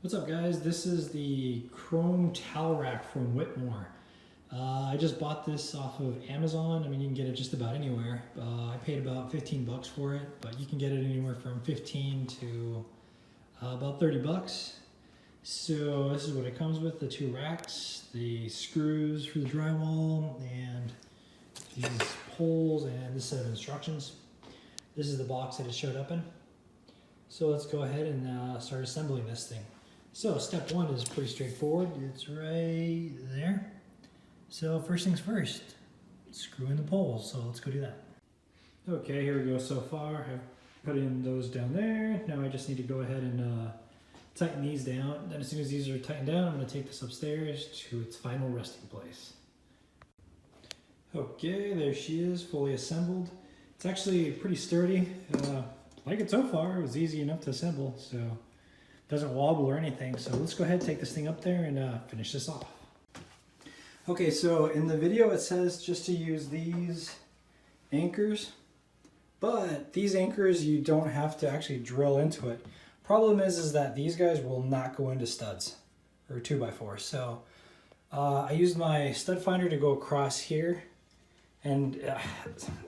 What's up, guys? This is the chrome towel rack from Whitmor. I just bought this off of Amazon. I mean, you can get it just about anywhere. I paid about 15 bucks for it, but you can get it anywhere from 15 to about 30 bucks. So this is what it comes with: the two racks, the screws for the drywall, and these poles, and this set of instructions. This is the box that it showed up in. So let's go ahead and start assembling this thing. So step one is pretty straightforward. It's right there. So first things first, screw in the poles. So let's go do that. Okay, here we go so far. I've put in those down there. Now I just need to go ahead and tighten these down. Then as soon as these are tightened down, I'm going to take this upstairs to its final resting place. Okay, there she is, fully assembled. It's actually pretty sturdy. Like it so far. It was easy enough to assemble, so it doesn't wobble or anything. So let's go ahead and take this thing up there and finish this off. Okay, so in the video it says just to use these anchors, but these anchors you don't have to actually drill into it. Problem is that these guys will not go into studs or 2x4. So I used my stud finder to go across here, and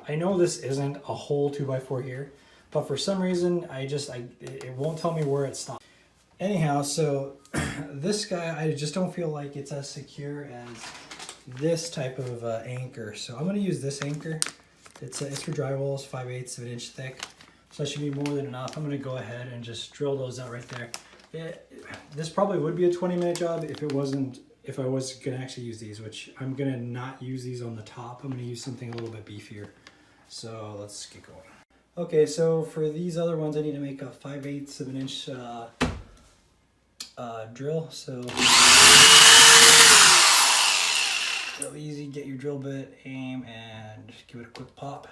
I know this isn't a whole 2x4 here, but for some reason it won't tell me where it stops. Anyhow, so this guy, I just don't feel like it's as secure as this type of anchor. So I'm going to use this anchor. It's for drywalls, 5/8 of an inch thick. So that should be more than enough. I'm going to go ahead and just drill those out right there. This probably would be a 20-minute job if I was going to actually use these, which I'm going to not use these on the top. I'm going to use something a little bit beefier. So let's get going. Okay, so for these other ones, I need to make a 5/8 of an inch drill. So real easy, get your drill bit, aim, and just give it a quick pop.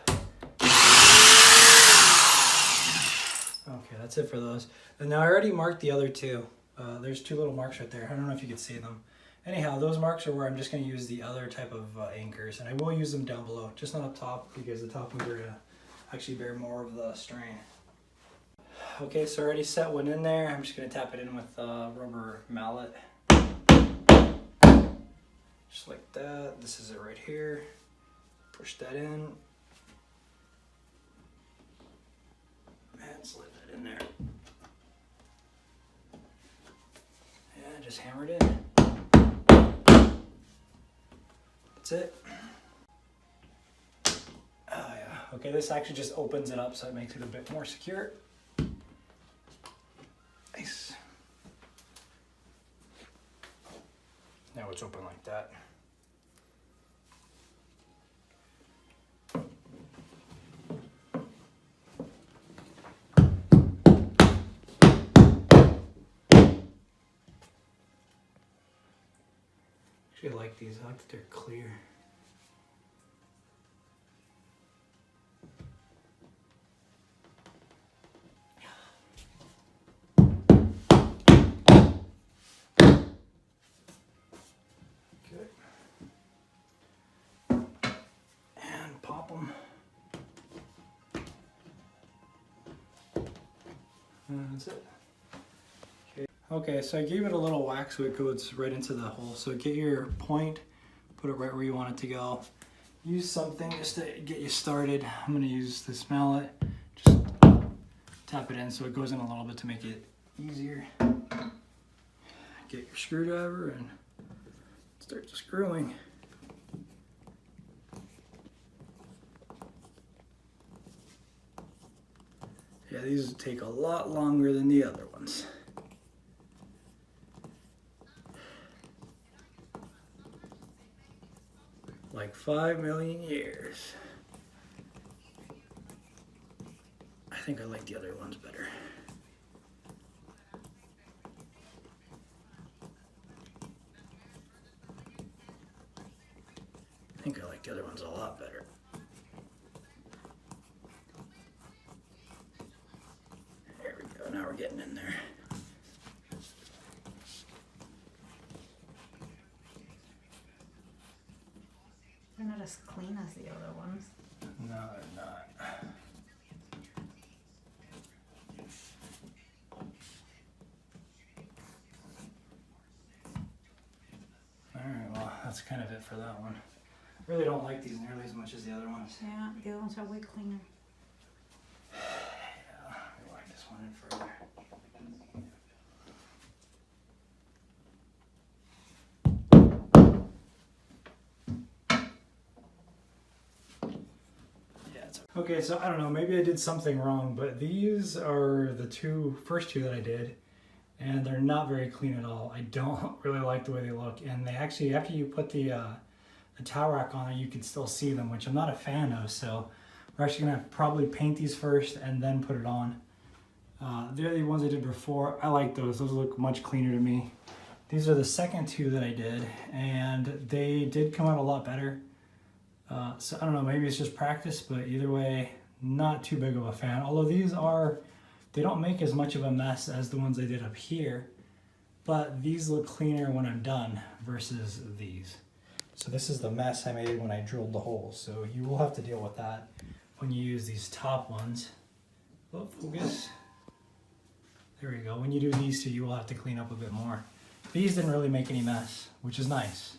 Okay, that's it for those. And now I already marked the other two. There's two little marks right there. I don't know if you can see them. Anyhow, those marks are where I'm just going to use the other type of anchors, and I will use them down below, just not up top, because the top ones are going to actually bear more of the strain. Okay, so I already set one in there. I'm just going to tap it in with a rubber mallet. Just like that. This is it right here. Push that in. And slip that in there. And just hammer it in. That's it. Oh yeah. Okay, this actually just opens it up, so it makes it a bit more secure. Nice. Now it's open like that. Actually, I like these. I like that they're clear. And that's it. Okay, so I gave it a little whack so it goes right into the hole. So get your point, put it right where you want it to go. Use something just to get you started. I'm going to use this mallet. Just tap it in so it goes in a little bit to make it easier. Get your screwdriver and start screwing. Yeah, these take a lot longer than the other ones. Like 5 million years. I think I like the other ones better. I think I like the other ones a lot better. Now we're getting in there. They're not as clean as the other ones. No, they're not. that's kind of it for that one. I really don't like these nearly as much as the other ones. Yeah, the other ones are way cleaner. Yeah, I like this one in further. Okay, so I don't know, maybe I did something wrong, but these are the first two that I did, and they're not very clean at all. I don't really like the way they look, and they actually, after you put the towel rack on it, you can still see them, which I'm not a fan of, so we're actually gonna probably paint these first and then put it on. They're the ones I did before. I like those look much cleaner to me. These are the second two that I did, and they did come out a lot better. So I don't know, maybe it's just practice, but either way, not too big of a fan. Although they don't make as much of a mess as the ones I did up here, but these look cleaner when I'm done versus these. So this is the mess I made when I drilled the holes. So you will have to deal with that when you use these top ones. Oh, focus. There we go. When you do these two, you will have to clean up a bit more. These didn't really make any mess, which is nice.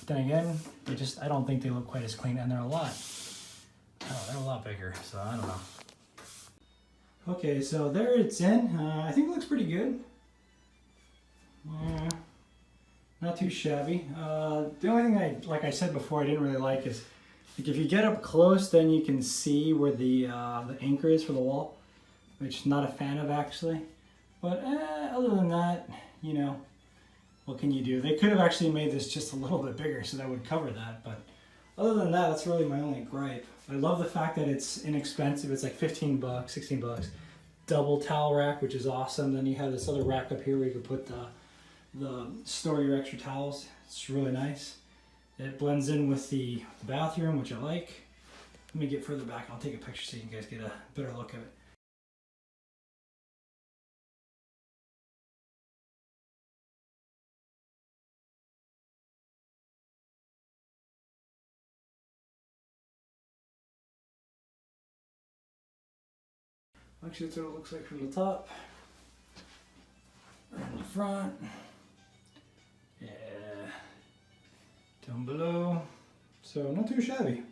Then again, I don't think they look quite as clean, and they're a lot bigger, so I don't know. Okay, so there it's in. I think it looks pretty good. Not too shabby. The only thing like I said before, I didn't really like is, like, if you get up close, then you can see where the anchor is for the wall, which I'm not a fan of actually. But other than that, you know, what can you do? They could have actually made this just a little bit bigger so that would cover that, but other than that, that's really my only gripe. I love the fact that it's inexpensive. It's like 15 bucks, 16 bucks. Double towel rack, which is awesome. Then you have this other rack up here where you can put store your extra towels. It's really nice. It blends in with the bathroom, which I like. Let me get further back. I'll take a picture so you guys get a better look at it. Actually, that's what it looks like from the top. And the front. Yeah. Down below. So not too shabby.